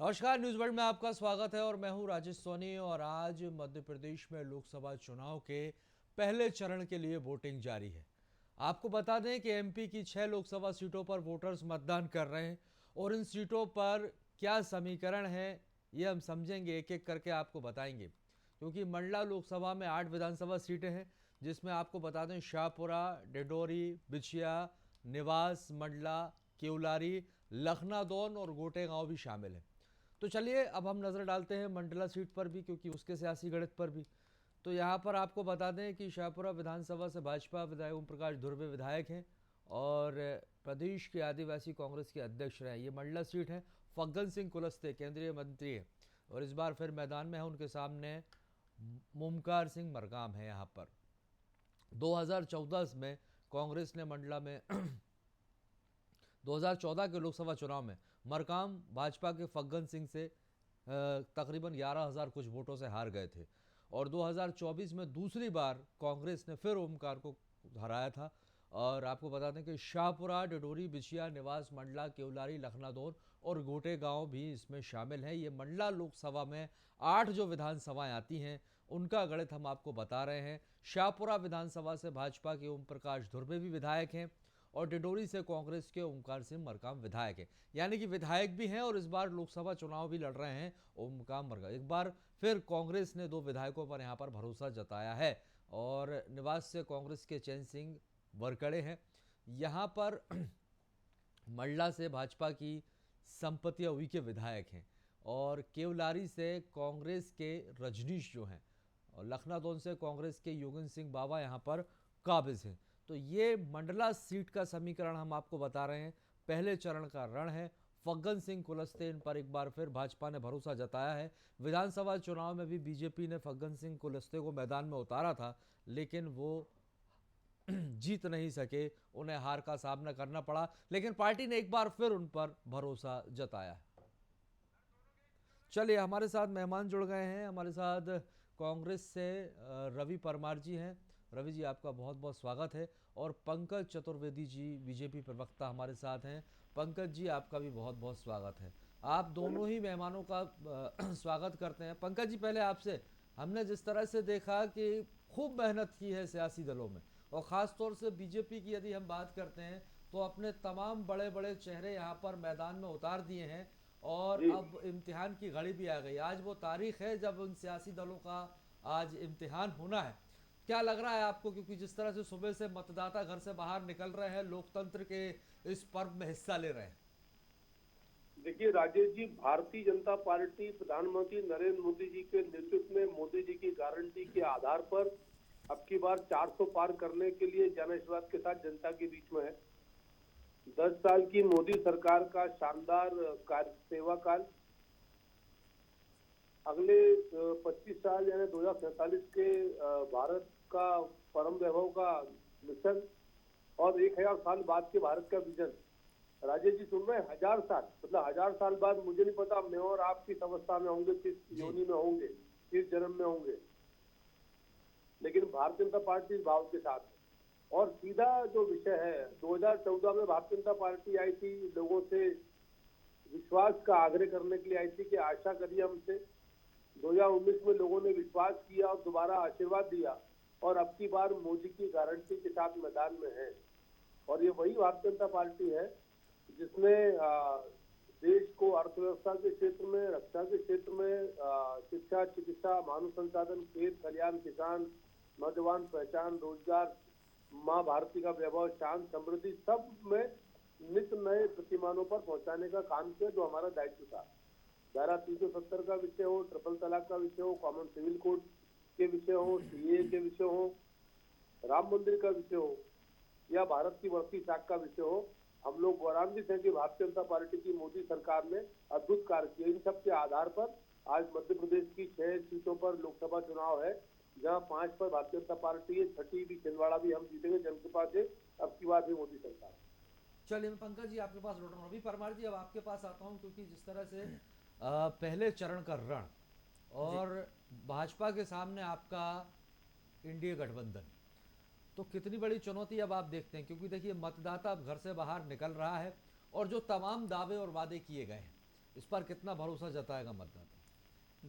नमस्कार, news world में आपका स्वागत है और मैं हूं राजेश सोनी। और आज मध्य प्रदेश में लोकसभा चुनाव के पहले चरण के लिए वोटिंग जारी है। आपको बता दें कि एमपी की 6 लोकसभा सीटों पर वोटर्स मतदान कर रहे हैं और इन सीटों पर क्या समीकरण है ये हम समझेंगे, एक एक करके आपको बताएंगे। क्योंकि मंडला लोकसभा में 8 विधानसभा सीटें हैं, जिसमें आपको बता दें शाहपुरा, डिडोरी, बिछिया, निवास, मंडला, केवलारी, लखनादौन और गोटेगांव भी शामिल है। तो चलिए अब हम नज़र डालते हैं मंडला सीट पर भी, क्योंकि उसके सियासी गणित पर भी। तो यहाँ पर आपको बता दें कि शाहपुरा विधानसभा से भाजपा विधायक ओम प्रकाश धुर्वे विधायक हैं और प्रदेश के आदिवासी कांग्रेस के अध्यक्ष रहे। ये मंडला सीट है। फग्गन सिंह कुलस्ते केंद्रीय मंत्री है और इस बार फिर मैदान में है। उनके सामने मुमकार सिंह मरकाम है। यहाँ पर 2014 में कांग्रेस ने मंडला में 2014 के लोकसभा चुनाव में मरकाम भाजपा के फग्गन सिंह से तकरीबन 11,000 कुछ वोटों से हार गए थे। और 2024 में दूसरी बार कांग्रेस ने फिर ओमकार को हराया था। और आपको बता दें कि शाहपुरा, डिडोरी, बिछिया, निवास, मंडला, केवलारी, लखनादौन और गोटे गांव भी इसमें शामिल हैं। ये मंडला लोकसभा में 8 जो विधानसभाएं आती हैं उनका गणित हम आपको बता रहे हैं। शाहपुरा विधानसभा से भाजपा के ओम प्रकाश धुर्वे भी विधायक हैं और डिडोरी से कांग्रेस के ओमकार सिंह मरकाम विधायक हैं। यानी कि विधायक भी हैं और इस बार लोकसभा चुनाव भी लड़ रहे हैं ओमकार मरकाम। एक बार फिर कांग्रेस ने 2 विधायकों पर यहां पर भरोसा जताया है और निवास से कांग्रेस के चैन सिंह वरकड़े हैं। यहां पर मंडला से भाजपा की संपत्ति उई के विधायक हैं और केवलारी से कांग्रेस के रजनीश जो हैं और लखनादौन से कांग्रेस के योगेंद्र सिंह बाबा यहाँ पर काबिज हैं। तो ये मंडला सीट का समीकरण हम आपको बता रहे हैं। पहले चरण का रण है। फग्गन सिंह कुलस्ते इन पर एक बार फिर भाजपा ने भरोसा जताया है। विधानसभा चुनाव में भी बीजेपी ने फग्गन सिंह कुलस्ते को मैदान में उतारा था, लेकिन वो जीत नहीं सके, उन्हें हार का सामना करना पड़ा। लेकिन पार्टी ने एक बार फिर उन पर भरोसा जताया है। चलिए, हमारे साथ मेहमान जुड़ गए हैं। हमारे साथ कांग्रेस से रवि परमार जी हैं। रवि जी, आपका बहुत बहुत स्वागत है। और पंकज चतुर्वेदी जी बीजेपी प्रवक्ता हमारे साथ हैं। पंकज जी, आपका भी बहुत बहुत स्वागत है। आप दोनों ही मेहमानों का स्वागत करते हैं। पंकज जी, पहले आपसे, हमने जिस तरह से देखा कि खूब मेहनत की है सियासी दलों में और ख़ास तौर से बीजेपी की यदि हम बात करते हैं तो अपने तमाम बड़े बड़े चेहरे यहाँ पर मैदान में उतार दिए हैं और जी। अब इम्तिहान की घड़ी भी आ गई। आज वो तारीख है जब उन सियासी दलों का आज इम्तिहान होना है। क्या लग रहा है आपको, क्योंकि जिस तरह से सुबह से मतदाता घर से बाहर निकल रहे हैं, लोकतंत्र के इस पर्व में हिस्सा ले रहे हैं? देखिए राजेश जी, भारतीय जनता पार्टी प्रधानमंत्री नरेंद्र मोदी जी के नेतृत्व में मोदी जी की गारंटी के आधार पर अब की बार 400 पार करने के लिए जन आशीर्वाद के साथ जनता के बीच में है। 10 साल की मोदी सरकार का शानदार कार्य सेवा काल, अगले 25 साल यानी 2047 के भारत का परम वैभव का मिशन और 1000 साल बाद के भारत का विजन। राजेश जी सुन रहे हैं? 1000 साल मतलब 1000 साल बाद मुझे नहीं पता मैं और आप किस अवस्था में होंगे, किस जी। योनि में होंगे, किस जन्म में होंगे, लेकिन भारतीय जनता पार्टी इस भाव के साथ है। और सीधा जो विषय है, 2014 में भारतीय जनता पार्टी आई थी, लोगों से विश्वास का आग्रह करने के लिए आई थी कि आशा करिए हमसे। 2019 में लोगों ने विश्वास किया और दोबारा आशीर्वाद दिया और अब की बार मोदी की गारंटी के साथ मैदान में है। और ये वही भारतीय जनता पार्टी है जिसने देश को अर्थव्यवस्था के क्षेत्र में, रक्षा के क्षेत्र में, शिक्षा, चिकित्सा, मानव संसाधन, खेत खलिहान, किसान, नौजवान पहचान, रोजगार, माँ भारती का वैभव, शांति, समृद्धि, सब में नित नए प्रतिमानों पर पहुंचाने का काम किया, जो हमारा दायित्व था। धारा 370 का विषय हो, ट्रिपल तलाक का विषय हो, कॉमन सिविल कोड के विषय हो, सीए के विषय हो, राम मंदिर का विषय हो या भारत की बढ़ती साख का विषय हो, हम लोग गौरवान्वित हैं कि भारतीय जनता पार्टी की मोदी सरकार ने अद्भुत कार्य किए। इन सब के आधार पर आज मध्य प्रदेश की 6 सीटों पर लोकसभा चुनाव है, जहां 5 पर भारतीय जनता पार्टी है, 6ठी भी छिंदवाड़ा भी हम जीतेंगे जन के पास है। अब की बात है मोदी सरकार। चलिए, मैं पंकज जी आपके पास लौट रहा हूँ। अभी परमार जी, अब आपके पास आता हूँ, क्योंकि जिस तरह से पहले चरण का रण जी। और भाजपा के सामने आपका इंडिया गठबंधन, तो कितनी बड़ी चुनौती अब आप देखते हैं? क्योंकि देखिए, मतदाता अब घर से बाहर निकल रहा है और जो तमाम दावे और वादे किए गए हैं, इस पर कितना भरोसा जताएगा मतदाता?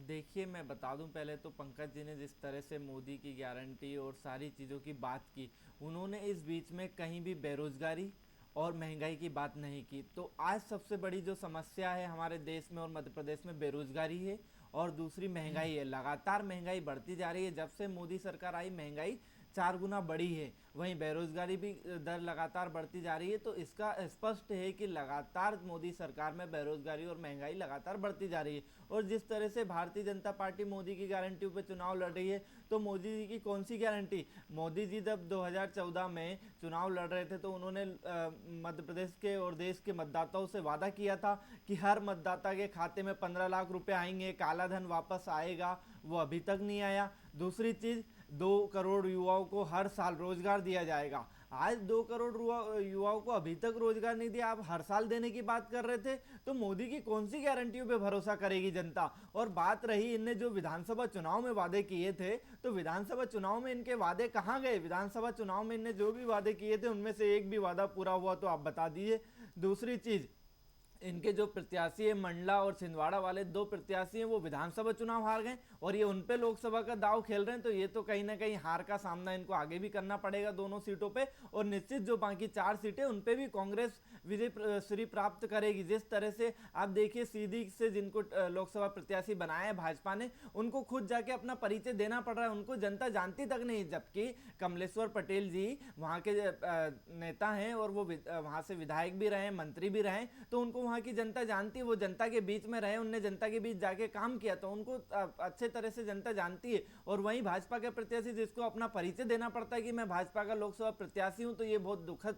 देखिए, मैं बता दूं, पहले तो पंकज जी ने जिस तरह से मोदी की गारंटी और सारी चीज़ों की बात की, उन्होंने इस बीच में कहीं भी बेरोजगारी और महंगाई की बात नहीं की। तो आज सबसे बड़ी जो समस्या है हमारे देश में और मध्य प्रदेश में, बेरोजगारी है और दूसरी महंगाई है। लगातार महंगाई बढ़ती जा रही है। जब से मोदी सरकार आई, महंगाई 4 गुना बढ़ी है। वहीं बेरोजगारी भी दर लगातार बढ़ती जा रही है। तो इसका स्पष्ट है कि लगातार मोदी सरकार में बेरोजगारी और महंगाई लगातार बढ़ती जा रही है। और जिस तरह से भारतीय जनता पार्टी मोदी की गारंटियों पे चुनाव लड़ रही है, तो मोदी जी की कौन सी गारंटी? मोदी जी जब 2014 में चुनाव लड़ रहे थे तो उन्होंने मध्य प्रदेश के और देश के मतदाताओं से वादा किया था कि हर मतदाता के खाते में 15 लाख रुपए आएंगे, काला धन वापस आएगा। वो अभी तक नहीं आया। दूसरी चीज, 2 करोड़ युवाओं को हर साल रोजगार दिया जाएगा। आज 2 करोड़ युवाओं को अभी तक रोजगार नहीं दिया, आप हर साल देने की बात कर रहे थे। तो मोदी की कौन सी गारंटियों पे भरोसा करेगी जनता? और बात रही इनने जो विधानसभा चुनाव में वादे किए थे, तो विधानसभा चुनाव में इनके वादे कहां गए? विधानसभा चुनाव में इनने जो भी वादे किए थे उनमें से एक भी वादा पूरा हुआ तो आप बता दीजिए। दूसरी चीज, इनके जो प्रत्याशी है, मंडला और छिंदवाड़ा वाले 2 प्रत्याशी हैं, वो विधानसभा चुनाव हार गए और ये उन पे लोकसभा का दाव खेल रहे हैं। तो ये तो कहीं ना कहीं हार का सामना इनको आगे भी करना पड़ेगा दोनों सीटों पे। और निश्चित जो बाकी 4 सीटें, उन पे भी कांग्रेस विजय श्री प्राप्त करेगी। जिस तरह से आप देखिए, सीधी से जिनको लोकसभा प्रत्याशी बनाया है भाजपा ने, उनको खुद जाके अपना परिचय देना पड़ रहा है। उनको जनता जानती तक नहीं। जबकि कमलेश्वर पटेल जी वहाँ के नेता हैं और वो वहाँ से विधायक भी रहे, मंत्री भी रहे, तो उनको वहाँ की जनता जानती है। वो जनता के बीच में रहे, उनने जनता के बीच जाके काम किया, तो उनको अच्छे तरह से जनता जानती है। और वहीं भाजपा के प्रत्याशी जिसको अपना परिचय देना पड़ता है कि मैं भाजपा का लोकसभा प्रत्याशी हूं, तो ये बहुत दुखद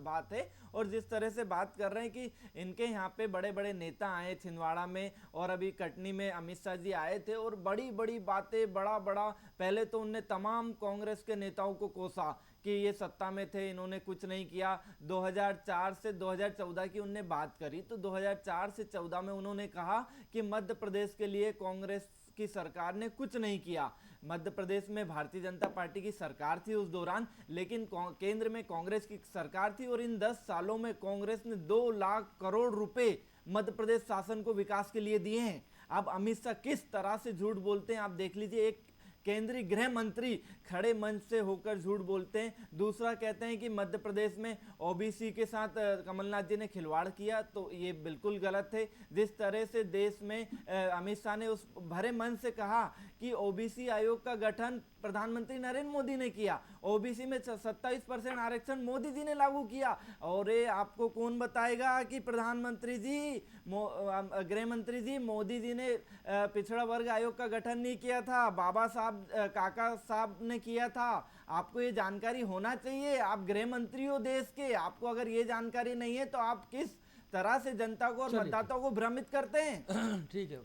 बात है। और जिस तरह से बात कर रहे हैं कि इनके यहाँ पे बड़े बड़े नेता आए छिंदवाड़ा में और अभी कटनी में अमित शाह जी आए थे और बड़ी बड़ी बातें, बड़ा बड़ा, पहले तो उनने तमाम कांग्रेस के नेताओं को कोसा कि ये सत्ता में थे, इन्होंने कुछ नहीं किया। 2004 से 2014 की उनने बात करी, तो 2004 से 14 में उन्होंने कहा कि मध्य प्रदेश के लिए कांग्रेस की सरकार ने कुछ नहीं किया। मध्य प्रदेश में भारतीय जनता पार्टी की सरकार थी उस दौरान, लेकिन केंद्र में कांग्रेस की सरकार थी और इन 10 सालों में कांग्रेस ने 2 लाख करोड़ रुपए मध्य प्रदेश शासन को विकास के लिए दिए हैं। अब अमित शाह किस तरह से झूठ बोलते हैं आप देख लीजिए। एक केंद्रीय गृह मंत्री खड़े मंच से होकर झूठ बोलते हैं। दूसरा, कहते हैं कि मध्य प्रदेश में ओबीसी के साथ कमलनाथ जी ने खिलवाड़ किया, तो ये बिल्कुल गलत है। जिस तरह से देश में अमित शाह ने उस भरे मन से कहा कि ओबीसी आयोग का गठन प्रधानमंत्री नरेंद्र मोदी ने किया, ओबीसी में 27% आरक्षण मोदी जी ने लागू किया। और ये आपको कौन बताएगा कि प्रधानमंत्री जी, गृह मंत्री जी, मोदी जी ने पिछड़ा वर्ग आयोग का गठन नहीं किया था, बाबा साहब काका साहब ने किया था। आपको ये जानकारी होना चाहिए। आप गृह मंत्री हो देश के, आपको अगर ये जानकारी नहीं है तो आप किस तरह से जनता को और मतदाताओं को भ्रमित करते हैं? ठीक है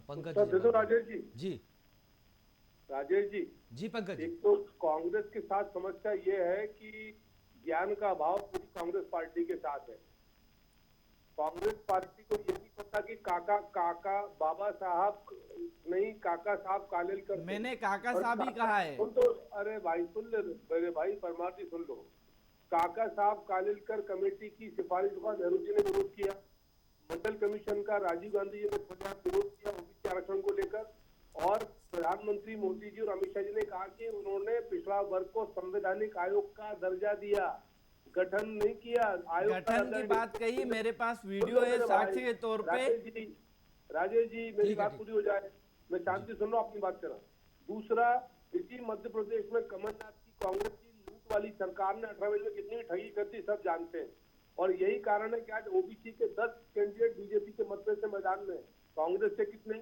पंकज सर, देखो राजेश जी, जी राजेश जी, जी पंकज जी। एक तो कांग्रेस के साथ समस्या ये है कि ज्ञान का अभाव पूरी कांग्रेस पार्टी के साथ है। कांग्रेस पार्टी को ये नहीं पता कि काका काका बाबा साहब नहीं, काका साहब कालेलकर। मैंने काका साहब ही कहा है। सुन तो, अरे भाई सुन ले मेरे भाई, परमार्थी सुन लो। काका साहब कालेलकर कमेटी की सिफारिश का नेहरू जी ने विरोध किया। मंडल कमीशन का राजीव गांधी जी ने विरोध किया ओबीसी आरक्षण को लेकर। और प्रधानमंत्री मोदी जी और अमित शाह जी ने कहा कि उन्होंने पिछड़ा वर्ग को संवैधानिक आयोग का दर्जा दिया, गठन नहीं किया। आयोग गठन की बात कही, मेरे पास वीडियो है साक्षी के तौर पे। राजेश जी मेरी बात पूरी हो जाए, मैं शांति सुन रहा हूं, अपनी बात कर रहा हूं। दूसरा, इसी मध्य प्रदेश में कमलनाथ की कांग्रेस की लूट वाली सरकार ने 18 में कितनी ठगी कर दी सब जानते हैं। और यही कारण है कि आज ओबीसी के 10 कैंडिडेट बीजेपी के मत से मैदान में, कांग्रेस से कितने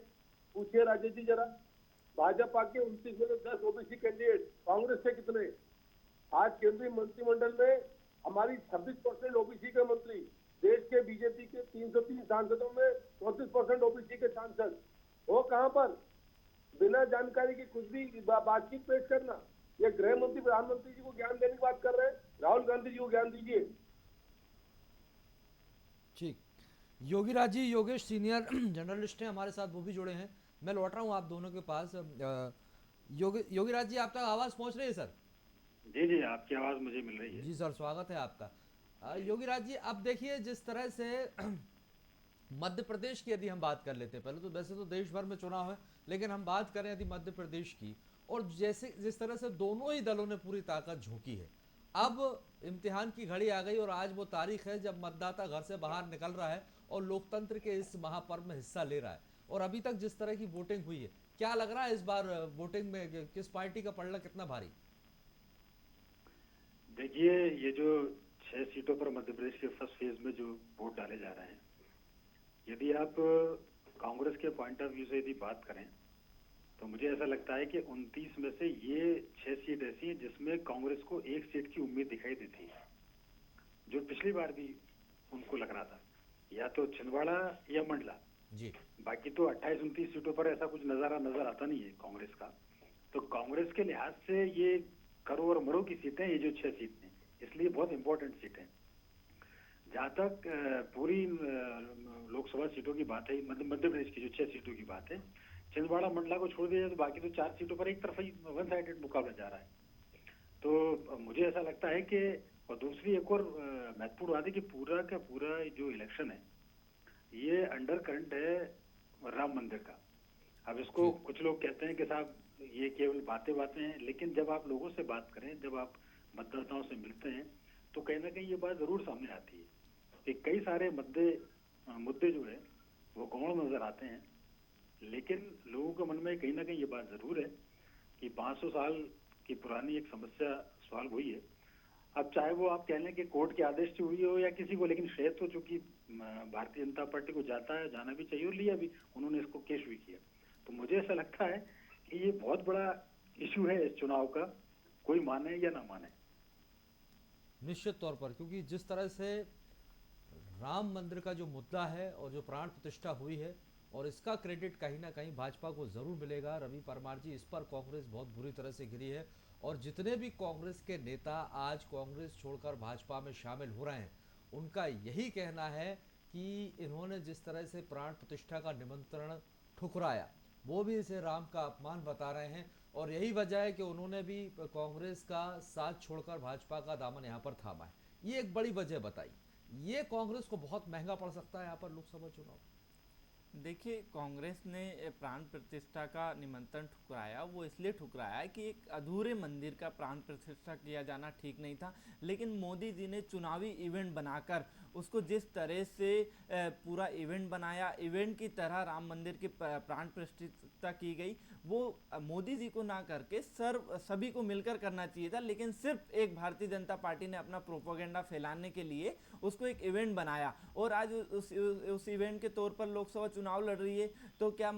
पूछिए राजेश जी जरा। भाजपा के 29 में 10 ओबीसी कैंडिडेट, कांग्रेस से कितने। आज केंद्रीय मंत्रिमंडल में हमारी 26% ओबीसी के मंत्री, देश के बीजेपी के 303 सांसदों में 34% ओबीसी के सांसद। वो कहां पर बिना जानकारी के कुछ भी बातचीत पेश करना। ये गृह मंत्री प्रधानमंत्री जी को ज्ञान देने की बात कर रहे हैं, राहुल गांधी जी को ज्ञान दीजिए। ठीक, योगीराज जी, योगेश सीनियर जर्नलिस्ट हैं हमारे साथ, वो भी जुड़े हैं। मैं लौट रहा हूं आप दोनों के पास। योगीराज जी, आप तक आवाज पहुंच रही है सर? जी जी, आपकी आवाज मुझे मिल रही है। जी सर, स्वागत है आपका। योगीराज जी, अब देखिए जिस तरह से मध्य प्रदेश की यदि हम बात कर लेते हैं, पहले तो वैसे तो देश भर में चुनाव है, लेकिन हम बात करें यदि मध्य प्रदेश की, और जैसे जिस तरह से दोनों ही दलों ने पूरी ताकत झोंकी है, अब इम्तिहान की घड़ी आ गई और आज वो तारीख है जब मतदाता घर से बाहर निकल रहा है और लोकतंत्र के इस महापर्व में हिस्सा ले रहा है। और अभी तक जिस तरह की वोटिंग हुई है, क्या लग रहा है इस बार वोटिंग में किस पार्टी का पलड़ा कितना भारी? देखिए, ये जो 6 सीटों पर मध्य प्रदेश के फर्स्ट फेज में जो वोट डाले जा रहे हैं, यदि आप कांग्रेस के पॉइंट ऑफ व्यू से यदि बात करें तो मुझे ऐसा लगता है कि 29 में से ये 6 सीट ऐसी हैं जिसमें कांग्रेस को 1 सीट की उम्मीद दिखाई देती है, जो पिछली बार भी उनको लग रहा था, या तो छिंदवाड़ा या मंडला। जी, बाकी तो 28-29 सीटों पर ऐसा कुछ नजारा नजर आता नहीं है कांग्रेस का। तो कांग्रेस के लिहाज से ये करो और मरो की सीटें, ये जो 6 सीट हैं, इसलिए बहुत इंपॉर्टेंट सीट है। जहाँ तक पूरी लोकसभा सीटों की बात है, मध्य प्रदेश की जो 6 सीटों की बात है, छिंदवाड़ा मंडला को छोड़ दिया जाए तो बाकी तो 4 सीटों पर एक तरफा ही वन साइडेड मुकाबला जा रहा है। तो मुझे ऐसा लगता है कि, और दूसरी एक और महत्वपूर्ण बात है कि पूरा का पूरा जो इलेक्शन है ये अंडर करंट है राम मंदिर का। अब इसको कुछ लोग कहते हैं कि साहब ये केवल बातें बातें हैं, लेकिन जब आप लोगों से बात करें, जब आप मतदाताओं से मिलते हैं, तो कहीं ना कहीं ये बात जरूर सामने आती है कि कई सारे मुद्दे जो है वो गौण नजर आते हैं, लेकिन लोगों के मन में कहीं ना कहीं ये बात जरूर है कि 500 साल की पुरानी एक समस्या सॉल्व हुई है। अब चाहे वो आप कह लें कि कोर्ट के आदेश से हुई हो या किसी को, लेकिन श्रेय तो चूंकि भारतीय जनता पार्टी को जाता है, जाना भी चाहिए, और लिया भी, उन्होंने इसको केस भी किया। तो मुझे ऐसा लगता है कि ये बहुत बड़ा इशू है इस चुनाव का, कोई माने या ना माने। निश्चित तौर पर, क्योंकि जिस तरह से राम मंदिर का जो मुद्दा है और जो प्राण प्रतिष्ठा हुई है, और इसका क्रेडिट कहीं ना कहीं भाजपा को जरूर मिलेगा। रवि परमार जी, इस पर कांग्रेस बहुत बुरी तरह से गिरी है, और जितने भी कांग्रेस के नेता आज कांग्रेस छोड़कर भाजपा में शामिल हो रहे हैं, उनका यही कहना है कि इन्होंने जिस तरह से प्राण प्रतिष्ठा का निमंत्रण ठुकराया, वो भी इसे राम का अपमान बता रहे हैं। और यही वजह है कि उन्होंने भी कांग्रेस का साथ छोड़कर भाजपा का दामन यहाँ पर थामा है। ये एक बड़ी वजह बताई। ये कांग्रेस को बहुत महंगा पड़ सकता है यहाँ पर लोकसभा चुनाव। देखिए, कांग्रेस ने प्राण प्रतिष्ठा का निमंत्रण ठुकराया, वो इसलिए ठुकराया कि एक अधूरे मंदिर का प्राण प्रतिष्ठा किया जाना ठीक नहीं था। लेकिन मोदी जी ने चुनावी इवेंट बनाकर उसको जिस तरह से पूरा इवेंट बनाया, इवेंट की तरह राम मंदिर की प्राण प्रतिष्ठा की गई, वो मोदी जी को ना करके सभी को मिलकर करना चाहिए था। लेकिन सिर्फ एक भारतीय जनता पार्टी ने अपना प्रोपेगेंडा फैलाने के लिए उसको एक इवेंट बनाया, और आज उस इवेंट के तौर पर लोकसभा चुनाव लड़ रही है। तो क्या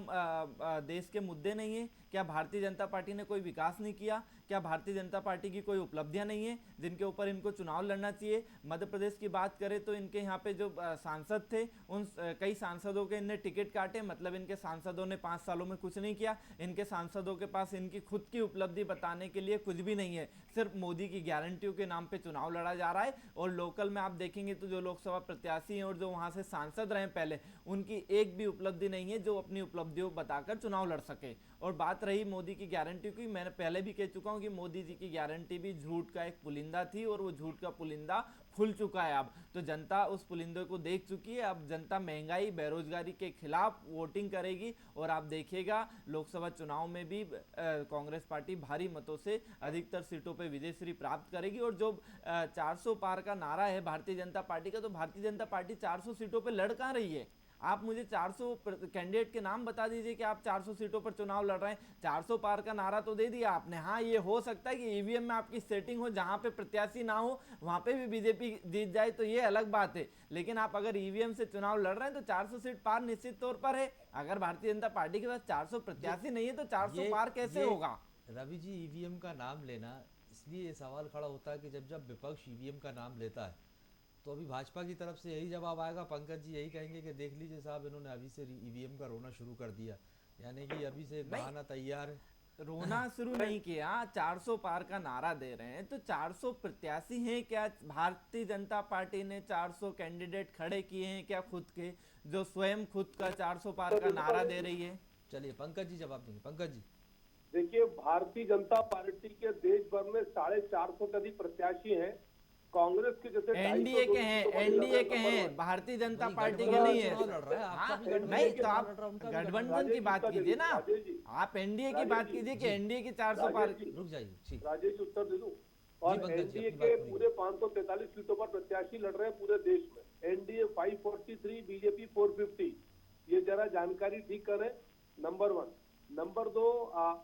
देश के मुद्दे नहीं है? क्या भारतीय जनता पार्टी ने कोई विकास नहीं किया? क्या भारतीय जनता पार्टी की कोई उपलब्धियां नहीं है जिनके ऊपर इनको चुनाव लड़ना चाहिए? मध्य प्रदेश की बात करें तो इनके यहाँ पे जो सांसद थे, उन कई सांसदों के इनने टिकट काटे, मतलब इनके सांसदों ने 5 सालों में कुछ नहीं किया। इनके सांसदों के पास इनकी खुद की उपलब्धि बताने के लिए कुछ भी नहीं है, सिर्फ मोदी की गारंटियों के नाम पे चुनाव लड़ा जा रहा है। और लोकल में आप देखेंगे तो जो लोकसभा प्रत्याशी हैं और जो वहां से सांसद रहे पहले, उनकी एक भी उपलब्धि नहीं है जो अपनी उपलब्धियों बताकर चुनाव लड़ सके। और बात रही मोदी की गारंटी की, मैंने पहले भी कह चुका हूं कि मोदी जी की गारंटी भी झूठ का एक पुलिंदा थी, और वो झूठ का पुलिंदा खुल चुका है। अब तो जनता उस पुलिंदे को देख चुकी है। अब जनता महंगाई, बेरोजगारी के खिलाफ वोटिंग करेगी, और आप देखिएगा लोकसभा चुनाव में भी कांग्रेस पार्टी भारी मतों से अधिकतर सीटों पर विजयश्री प्राप्त करेगी। और जो 400 पार का नारा है भारतीय जनता पार्टी का, तो भारतीय जनता पार्टी 400 सीटों पर लड़ कहां रही है? आप मुझे 400 कैंडिडेट के नाम बता दीजिए कि आप 400 सीटों पर चुनाव लड़ रहे हैं। 400 पार का नारा तो दे दिया आपने। हाँ, ये हो सकता है कि ईवीएम में आपकी सेटिंग हो, जहां पे प्रत्याशी ना हो वहां पे भी बीजेपी जीत जाए, तो ये अलग बात है। लेकिन आप अगर ईवीएम से चुनाव लड़ रहे हैं तो 400 सीट पार निश्चित तौर पर है। अगर भारतीय जनता पार्टी के पास 400 प्रत्याशी नहीं है तो 400 पार कैसे होगा? रवि जी, ईवीएम का नाम लेना, इसलिए ये सवाल खड़ा होता है कि जब जब विपक्ष ईवीएम का नाम लेता है, तो अभी भाजपा की तरफ से यही जवाब आएगा। पंकज जी यही कहेंगे कि देख लीजिए साहब, इन्होंने अभी से ईवीएम का रोना शुरू कर दिया, यानी कि अभी से एक बहाना तैयार है। रोना शुरू नहीं किया, 400 पार का नारा दे रहे हैं। तो 400 प्रत्याशी हैं क्या? भारतीय जनता पार्टी ने 400 कैंडिडेट खड़े किए हैं क्या खुद के, जो स्वयं खुद का 400 पार का नारा दे रही है? चलिए पंकज जी जवाब देंगे। पंकज जी, देखिए, भारतीय जनता पार्टी के देश भर में 450 से अधिक प्रत्याशी हैं, कांग्रेस के जैसे एनडीए 250 के हैं, सीटों पर एनडीए के नंबर हैं, वन। भारतीय जनता भाई पार्टी के गठबंधन नहीं है। चुनाव लड़ रहा है, आपका हाँ, भी गठबंधन नहीं तो चुनाव आप लड़ रहा है, उनका भी गठबंधन की राजेश जी, बात उत्तर कीजिए दे ना, दूं, राजेश जी, आप एनडीए की राजेश बात जी, कीजिए कि जी। एनडीए की 400 पार। राजेश जी, रुक जाइए, ठीक। राजेश जी, उत्तर दे दूं। जी और पंकज जी, एनडीए अपनी के बात पूरी पूरे करिए। 543 सीटों पर प्रत्याशी लड़ रहे हैं पूरे देश में। NDA 543, BJP 450। ये जरा जानकारी ठीक करें, नंबर वन। नंबर दो,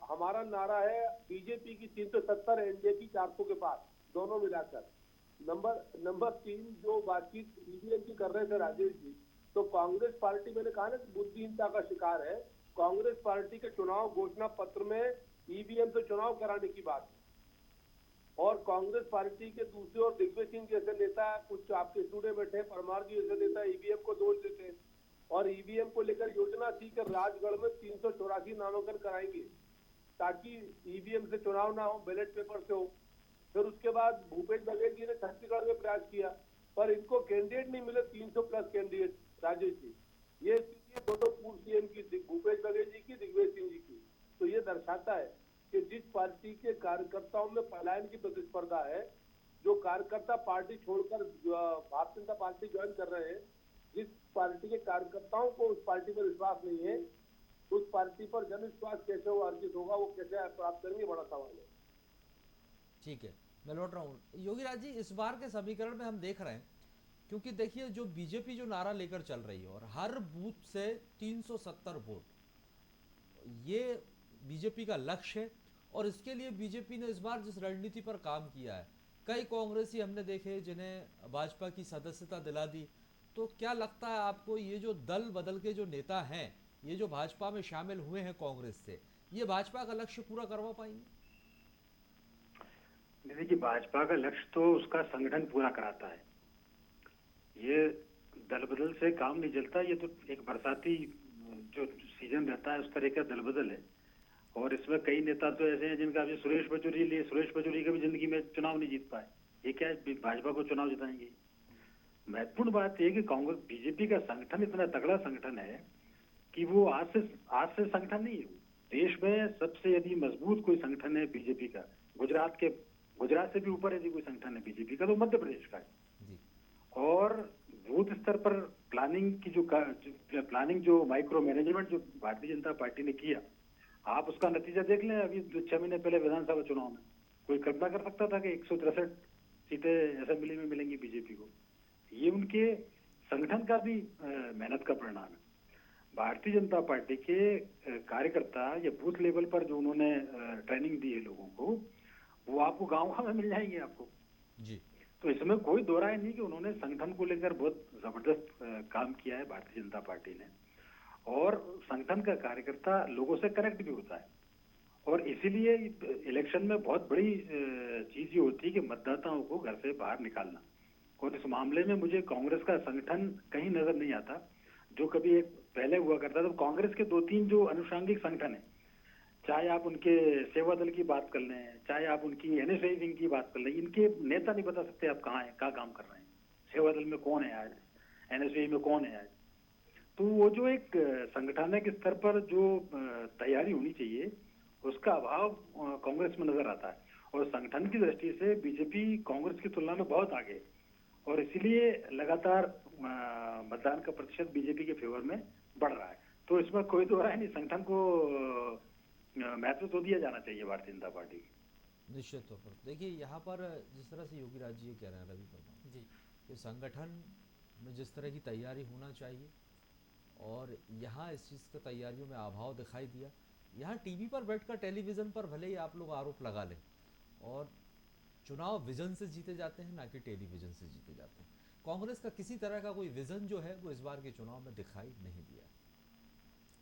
हमारा नारा है बीजेपी की 370, एनडीए की 400 के पास, दोनों मिलाकर। नंबर तीन, जो बातचीत ईवीएम की कर रहे थे राजेश जी, तो कांग्रेस पार्टी, मैंने कहा ना कि बुद्धिहीनता का शिकार है। कांग्रेस पार्टी के चुनाव घोषणा पत्र में ईवीएम से चुनाव कराने की बात है। और कांग्रेस पार्टी के दूसरी ओर दिग्विजय सिंह जैसे नेता, कुछ आपके स्टूडियो में बैठे परमार जी जैसे नेता ईवीएम को दोष देते हैं, और ईवीएम को लेकर योजना थी कि राजगढ़ में 384 नामांकन कराएंगे ताकि ईवीएम से चुनाव ना हो, बैलेट पेपर से हो। फिर उसके बाद भूपेश बघेल जी ने छत्तीसगढ़ में प्रयास किया, पर इनको कैंडिडेट नहीं मिले, 300 प्लस कैंडिडेट। राजेश जी, ये स्थिति दोनों पूर्व सीएम की, भूपेश बघेल जी की, दिग्विजय सिंह जी की। तो ये दर्शाता है कि जिस पार्टी के कार्यकर्ताओं में पलायन की प्रतिस्पर्धा है, जो कार्यकर्ता पार्टी छोड़कर भारतीय जनता पार्टी ज्वाइन कर रहे हैं, जिस पार्टी के कार्यकर्ताओं को उस पार्टी पर विश्वास नहीं है, उस पार्टी पर जन विश्वास कैसे वो अर्जित होगा, वो कैसे प्राप्त करेंगे, बड़ा सवाल है। ठीक है, मैं लौट रहा हूँ योगी राज जी। इस बार के समीकरण में हम देख रहे हैं, क्योंकि देखिए जो बीजेपी जो नारा लेकर चल रही है और हर बूथ से 370 वोट, ये बीजेपी का लक्ष्य है। और इसके लिए बीजेपी ने इस बार जिस रणनीति पर काम किया है, कई कांग्रेसी हमने देखे जिन्हें भाजपा की सदस्यता दिला दी। तो क्या लगता है आपको, ये जो दल बदल के जो नेता हैं, ये जो भाजपा में शामिल हुए हैं कांग्रेस से, ये भाजपा का लक्ष्य पूरा करवा पाएंगे? देखिए, भाजपा का लक्ष्य तो उसका संगठन पूरा कराता है। ये दल बदल से काम नहीं चलता। ये तो एक बरसाती जो सीजन रहता है उस तरह का दल बदल है। और इसमें कई नेता तो ऐसे हैं जिनका, अभी सुरेश पचौरी लिए, सुरेश पचौरी कभी जिंदगी में चुनाव नहीं जीत पाए। ये क्या है, भाजपा को चुनाव जिताएंगे? महत्वपूर्ण बात यह कि कांग्रेस बीजेपी का संगठन इतना तगड़ा संगठन है कि वो आज से संगठन नहीं है। देश में सबसे यदि मजबूत कोई संगठन है बीजेपी का, गुजरात से भी ऊपर यदि कोई संगठन है बीजेपी का, तो मध्य प्रदेश का है। जी। और बूथ स्तर पर प्लानिंग की जो माइक्रो मैनेजमेंट जो भारतीय जनता पार्टी ने किया, आप उसका नतीजा देख लें। अभी 6 महीने पहले विधानसभा चुनाव में कोई कल्पना कर सकता था कि 163 सीटें असेंबली में मिलेंगी बीजेपी को? ये उनके संगठन का भी मेहनत का परिणाम है। भारतीय जनता पार्टी के कार्यकर्ता या बूथ लेवल पर जो उन्होंने ट्रेनिंग दी है लोगों को, वो आपको गाँव में मिल जाएंगे आपको जी। तो इसमें कोई दो राय नहीं कि उन्होंने संगठन को लेकर बहुत जबरदस्त काम किया है भारतीय जनता पार्टी ने। और संगठन का कार्यकर्ता लोगों से कनेक्ट भी होता है। और इसीलिए इलेक्शन में बहुत बड़ी चीज ये होती है कि मतदाताओं को घर से बाहर निकालना। और इस मामले में मुझे कांग्रेस का संगठन कहीं नजर नहीं आता। जो कभी एक पहले हुआ करता था, तो कांग्रेस के 2-3 जो अनुषंगिक संगठन है, चाहे आप उनके सेवा दल की बात कर लें, चाहे आप उनकी एनएसआई विंग की बात कर लें, इनके नेता नहीं बता सकते आप कहाँ हैं, क्या काम कर रहे हैं, सेवा दल में कौन है आज, एनएसआई में कौन है आज। तो वो जो एक संगठनिक स्तर पर जो तैयारी होनी चाहिए, उसका अभाव कांग्रेस में नजर आता है। और संगठन की दृष्टि से बीजेपी कांग्रेस की तुलना में बहुत आगे है। और इसीलिए लगातार मतदान का प्रतिशत बीजेपी के फेवर में बढ़ रहा है। तो इसमें कोई दो राय नहीं, संगठन को महत्व तो दिया जाना चाहिए भारतीय जनता पार्टी की। निश्चित तौर पर देखिए, यहाँ पर जिस तरह से योगी राज जी ये कह रहे हैं, रवि वर्मा जी। कि संगठन में जिस तरह की तैयारी होना चाहिए, और यहाँ इस चीज़ का तैयारियों में अभाव दिखाई दिया। यहाँ टीवी पर बैठकर, टेलीविज़न पर भले ही आप लोग आरोप लगा लें, और चुनाव विजन से जीते जाते हैं, ना कि टेलीविज़न से जीते जाते हैं। कांग्रेस का किसी तरह का कोई विजन जो है वो इस बार के चुनाव में दिखाई नहीं दिया।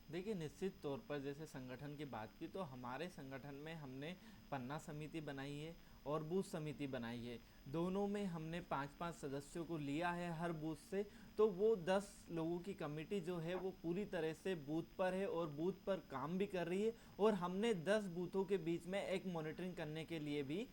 देखिए, निश्चित तौर पर जैसे संगठन की बात की, तो हमारे संगठन में हमने पन्ना समिति बनाई है और बूथ समिति बनाई है। दोनों में हमने 5-5 सदस्यों को लिया है हर बूथ से। तो वो 10 लोगों की कमेटी जो है वो पूरी तरह से बूथ पर है और बूथ पर काम भी कर रही है। और हमने 10 बूथों के बीच में एक मॉनिटरिंग करने के लिए भी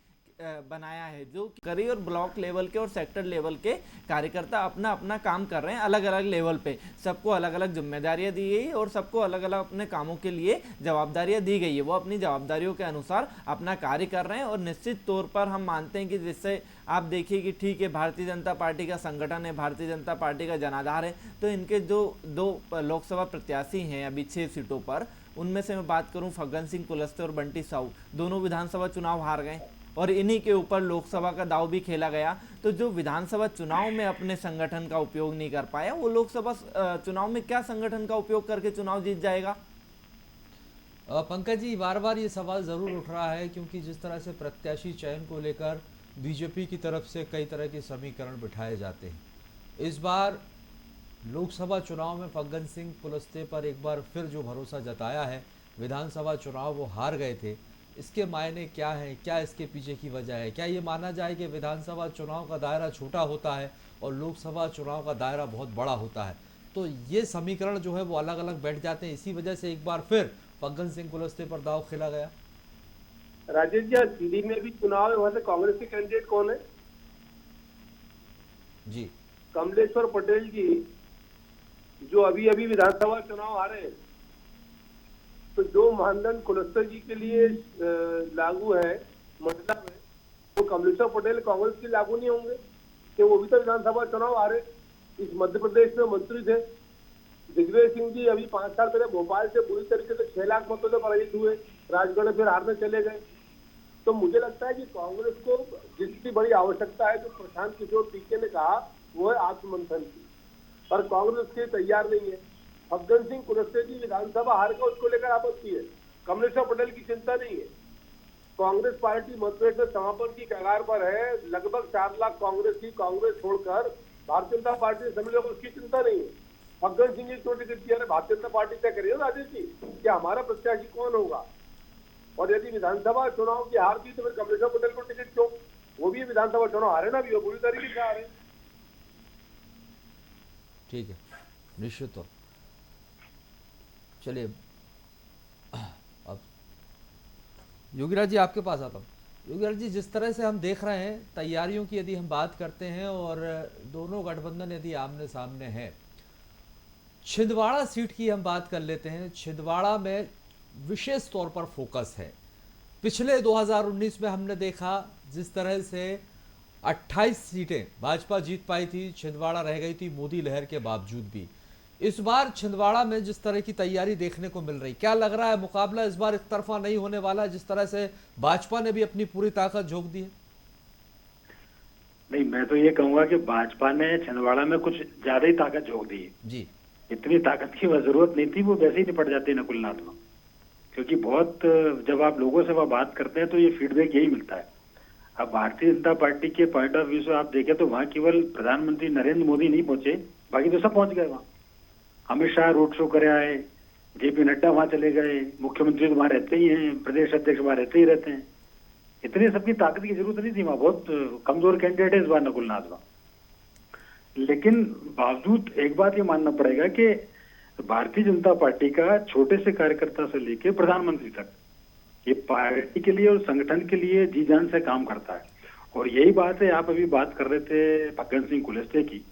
बनाया है, जो करी और ब्लॉक लेवल के और सेक्टर लेवल के कार्यकर्ता अपना अपना काम कर रहे हैं अलग अलग लेवल पे। सबको अलग अलग जिम्मेदारियां दी गई और सबको अलग अलग अपने कामों के लिए जवाबदारियां दी गई है। वो अपनी जवाबदारियों के अनुसार अपना कार्य कर रहे हैं और निश्चित तौर पर हम मानते हैं कि जिससे आप देखिए कि ठीक है, भारतीय जनता पार्टी का संगठन है, भारतीय जनता पार्टी का जनाधार है, तो इनके जो दो लोकसभा प्रत्याशी हैं अभी 6 सीटों पर, उनमें से मैं बात करूं फग्गन सिंह कुलस्ते और बंटी साहू, दोनों विधानसभा चुनाव हार गए और इन्हीं के ऊपर लोकसभा का दाव भी खेला गया। तो जो विधानसभा चुनाव में अपने संगठन का उपयोग नहीं कर पाया, वो लोकसभा चुनाव में क्या संगठन का उपयोग करके चुनाव जीत जाएगा? पंकज जी, बार बार ये सवाल ज़रूर उठ रहा है क्योंकि जिस तरह से प्रत्याशी चयन को लेकर बीजेपी की तरफ से कई तरह के समीकरण बिठाए जाते हैं, इस बार लोकसभा चुनाव में फग्गन सिंह कुलस्ते पर एक बार फिर जो भरोसा जताया है, विधानसभा चुनाव वो हार गए थे, इसके मायने क्या हैं? क्या इसके पीछे की वजह है? क्या ये माना जाए कि विधानसभा चुनाव का दायरा छोटा होता है और लोकसभा चुनाव का दायरा बहुत बड़ा होता है, तो ये समीकरण जो है वो अलग अलग बैठ जाते हैं, इसी वजह से एक बार फिर फग्गन सिंह कुलस्ते पर दाव खेला गया? राजेश जी, दिल्ली में भी चुनाव है, वहां से कांग्रेस के कैंडिडेट कौन है? जी, कमलेश्वर पटेल जी, जो अभी अभी विधानसभा चुनाव हारे हैं। तो जो मानदंड कुलस्ते जी के लिए लागू है मंडला में, वो कमलेश्वर पटेल कांग्रेस के लागू नहीं होंगे कि वो भी तो विधानसभा चुनाव हारे। इस मध्य प्रदेश में मंत्री थे दिग्विजय सिंह जी, अभी 5 साल पहले भोपाल से बुरी तरीके से 6 लाख मतों से पराजित हुए, राजगढ़ में फिर हारने चले गए। तो मुझे लगता है कि कांग्रेस को जितनी बड़ी आवश्यकता है, जो प्रशांत किशोर टीके ने कहा, वो है आत्ममंथन की, पर कांग्रेस के तैयार नहीं है। फग्गन सिंह कुलस्ते जी विधानसभा हार का उसको लेकर आपत्ति है, कमलेश्वर पटेल की चिंता नहीं है। कांग्रेस पार्टी मतभेद में समापन की कगार पर है। लगभग 4 लाख कांग्रेस छोड़कर भारतीय जनता पार्टी से सभी लोगों को उसकी चिंता नहीं है। फग्गन सिंह जी क्यों टिकट दिया? भारतीय जनता पार्टी तय करिए राजेश जी कि हमारा प्रत्याशी कौन होगा, और यदि विधानसभा चुनाव की हार थी तो फिर कमलेश्वर पटेल को टिकट क्यों? वो भी विधानसभा चुनाव हारे ना, भी वो बुरी तरीके से हारे। ठीक है, निश्चित तौर। चलिए अब योगीराज जी आपके पास आता हूँ। योगीराज जी, जिस तरह से हम देख रहे हैं तैयारियों की, यदि हम बात करते हैं और दोनों गठबंधन यदि आमने सामने हैं, छिंदवाड़ा सीट की हम बात कर लेते हैं। छिंदवाड़ा में विशेष तौर पर फोकस है। पिछले 2019 में हमने देखा जिस तरह से 28 सीटें भाजपा जीत पाई थी, छिंदवाड़ा रह गई थी मोदी लहर के बावजूद भी। इस बार छिंदवाड़ा में जिस तरह की तैयारी देखने को मिल रही, क्या लग रहा है मुकाबला इस बार एक तरफा नहीं होने वाला, जिस तरह से भाजपा ने भी अपनी पूरी ताकत झोंक दी है? नहीं, मैं तो ये कहूंगा कि भाजपा ने छिंदवाड़ा में कुछ ज्यादा ही ताकत झोंक दी है जी। इतनी ताकत की जरूरत नहीं थी, वो वैसे ही निपट जाते नकुलनाथ में। क्योंकि बहुत जब आप लोगों से वह बात करते हैं तो ये फीडबैक यही मिलता है। अब भारतीय जनता पार्टी के पॉइंट ऑफ व्यू से आप देखें तो वहां केवल प्रधानमंत्री नरेंद्र मोदी नहीं पहुंचे, बाकी तो सब पहुंच गए वहां। अमित शाह रोड शो करे आए, जेपी नड्डा वहां चले गए, मुख्यमंत्री तो वहां रहते ही हैं, प्रदेश अध्यक्ष वहां रहते ही रहते हैं। इतनी सबकी ताकत की जरूरत नहीं थी, वहां बहुत कमजोर कैंडिडेट है इस बार नकुलनाथ वहां। लेकिन बावजूद एक बात ये मानना पड़ेगा कि भारतीय जनता पार्टी का छोटे से कार्यकर्ता से लेकर प्रधानमंत्री तक ये पार्टी के लिए और संगठन के लिए जी जान से काम करता है। और यही बात है, आप अभी बात कर रहे थे फग्गन सिंह कुलस्ते की।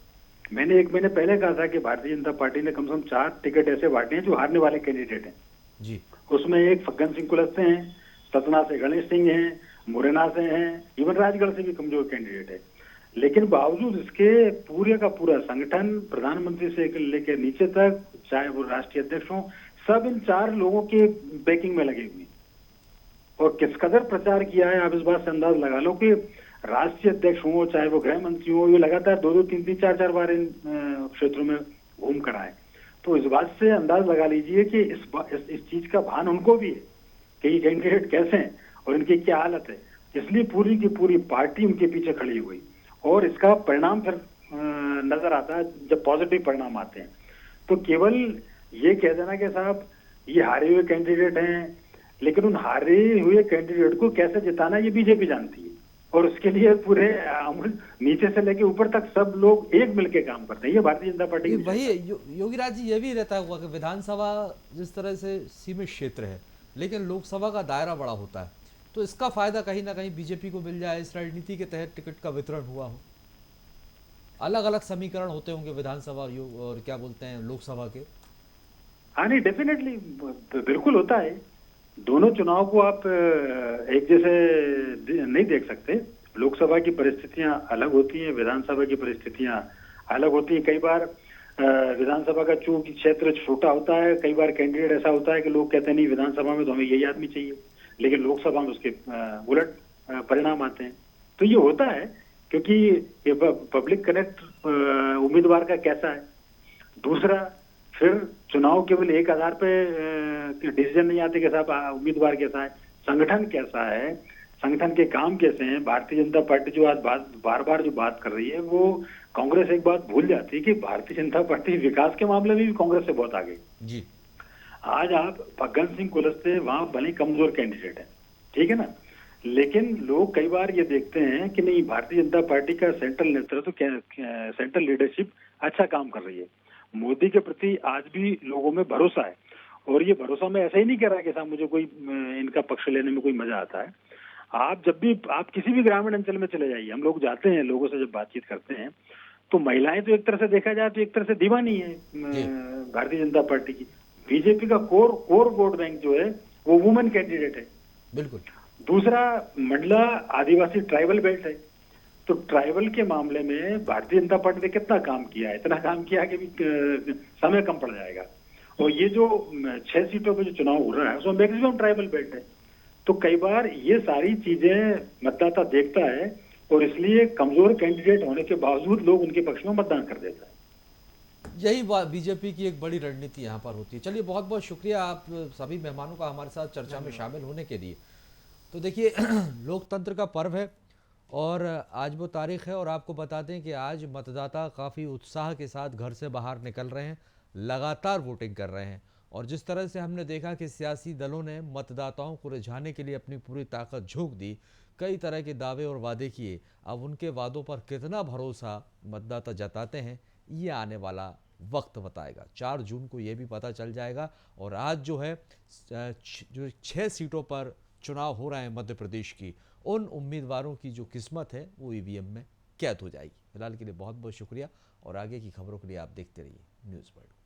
मैंने 1 महीने पहले कहा था कि भारतीय जनता पार्टी ने कम से कम 4 टिकट ऐसे बांटे हैं जो हारने वाले कैंडिडेट हैं जी। उसमें एक फग्गन सिंह कुलस्ते हैं, सतना से गणेश सिंह हैं, मुरैना से हैं, इवन राजगढ़ से भी कमजोर कैंडिडेट है। लेकिन बावजूद इसके पूरे का पूरा संगठन प्रधानमंत्री से लेकर नीचे तक, चाहे वो राष्ट्रीय अध्यक्ष हो, सब इन 4 लोगों के बैकिंग में लगे हुए। और किस कदर प्रचार किया है आप इस बात से अंदाज लगा लो कि राष्ट्रीय अध्यक्ष हो, चाहे वो गृह मंत्री हो, ये लगातार 2-2, 3-3, 4-4 बार इन क्षेत्रों में घूम कर आए। तो इस बात से अंदाज लगा लीजिए कि इस चीज का भान उनको भी है कि ये कैंडिडेट कैसे हैं और इनकी क्या हालत है। इसलिए पूरी की पूरी पार्टी उनके पीछे खड़ी हुई और इसका परिणाम फिर नजर आता है जब पॉजिटिव परिणाम आते हैं। तो केवल ये कह देना कि साहब ये हारे हुए कैंडिडेट हैं, लेकिन उन हारे हुए कैंडिडेट को कैसे जिताना ये बीजेपी जानती है और उसके लिए पूरे नीचे से लेके ऊपर तक सब लोग एक मिलके काम करते हैं। ये भारतीय जनता पार्टी वही योगीराज जी, ये भी रहता हुआ कि विधानसभा जिस तरह से सीमित क्षेत्र है, लेकिन लोकसभा का दायरा बड़ा होता है। तो इसका फायदा कहीं ना कहीं बीजेपी को मिल जाए, इस रणनीति के तहत टिकट का वितरण हुआ हो। अलग अलग समीकरण होते होंगे विधानसभा और क्या बोलते हैं लोकसभा के। हाँ नहीं, डेफिनेटली बिल्कुल होता है। दोनों चुनाव को आप एक जैसे नहीं देख सकते। लोकसभा की परिस्थितियां अलग होती हैं, विधानसभा की परिस्थितियां अलग होती हैं। कई बार विधानसभा का चूंकि क्षेत्र छोटा होता है, कई बार कैंडिडेट ऐसा होता है कि लोग कहते हैं नहीं विधानसभा में तो हमें यही आदमी चाहिए, लेकिन लोकसभा में उसके उलट परिणाम आते हैं। तो ये होता है क्योंकि ये पब्लिक कनेक्ट उम्मीदवार का कैसा है। दूसरा, फिर चुनाव केवल एक आधार पे डिसीजन नहीं आते कि साहब उम्मीदवार कैसा है, संगठन कैसा है, संगठन के काम कैसे हैं। भारतीय जनता पार्टी जो आज बार बार जो बात कर रही है, वो कांग्रेस एक बात भूल जाती है कि भारतीय जनता पार्टी विकास के मामले में भी कांग्रेस से बहुत आगे जी। आज आप फग्गन सिंह कुलस्ते वहां भले कमजोर कैंडिडेट है, ठीक है ना, लेकिन लोग कई बार ये देखते हैं कि नहीं भारतीय जनता पार्टी का सेंट्रल नेतृत्व, सेंट्रल लीडरशिप अच्छा काम कर रही है। मोदी के प्रति आज भी लोगों में भरोसा है, और ये भरोसा मैं ऐसा ही नहीं कह रहा कि साहब मुझे कोई इनका पक्ष लेने में कोई मजा आता है। आप जब भी आप किसी भी ग्रामीण अंचल में चले जाइए, हम लोग जाते हैं, लोगों से जब बातचीत करते हैं, तो महिलाएं तो एक तरह से देखा जाए तो एक तरह से दीवानी है भारतीय जनता पार्टी की। बीजेपी का कोर वोट बैंक जो है वो वुमेन कैंडिडेट है। बिल्कुल। दूसरा, मंडला आदिवासी ट्राइबल बेल्ट है, तो ट्राइबल के मामले में भारतीय जनता पार्टी ने कितना काम किया है, इतना काम किया कि समय कम पड़ जाएगा। और ये जो 6 सीटों पे जो चुनाव हो रहा है उसमें मैक्सिमम ट्राइबल बेल्ट है। तो कई बार ये सारी चीजें मतदाता देखता है, और इसलिए कमजोर कैंडिडेट होने के बावजूद लोग उनके पक्ष में मतदान कर देता है। यही बीजेपी की एक बड़ी रणनीति यहाँ पर होती है। चलिए, बहुत बहुत शुक्रिया आप सभी मेहमानों का हमारे साथ चर्चा में शामिल होने के लिए। तो देखिए लोकतंत्र का पर्व है और आज वो तारीख है, और आपको बता दें कि आज मतदाता काफ़ी उत्साह के साथ घर से बाहर निकल रहे हैं, लगातार वोटिंग कर रहे हैं। और जिस तरह से हमने देखा कि सियासी दलों ने मतदाताओं को रिझाने के लिए अपनी पूरी ताकत झोंक दी, कई तरह के दावे और वादे किए, अब उनके वादों पर कितना भरोसा मतदाता जताते हैं ये आने वाला वक्त बताएगा। 4 जून को ये भी पता चल जाएगा। और आज जो है जो 6 सीटों पर चुनाव हो रहे हैं मध्य प्रदेश की, उन उम्मीदवारों की जो किस्मत है वो ईवीएम में कैद हो जाएगी। फिलहाल के लिए बहुत बहुत शुक्रिया, और आगे की खबरों के लिए आप देखते रहिए न्यूज़ वर्ल्ड।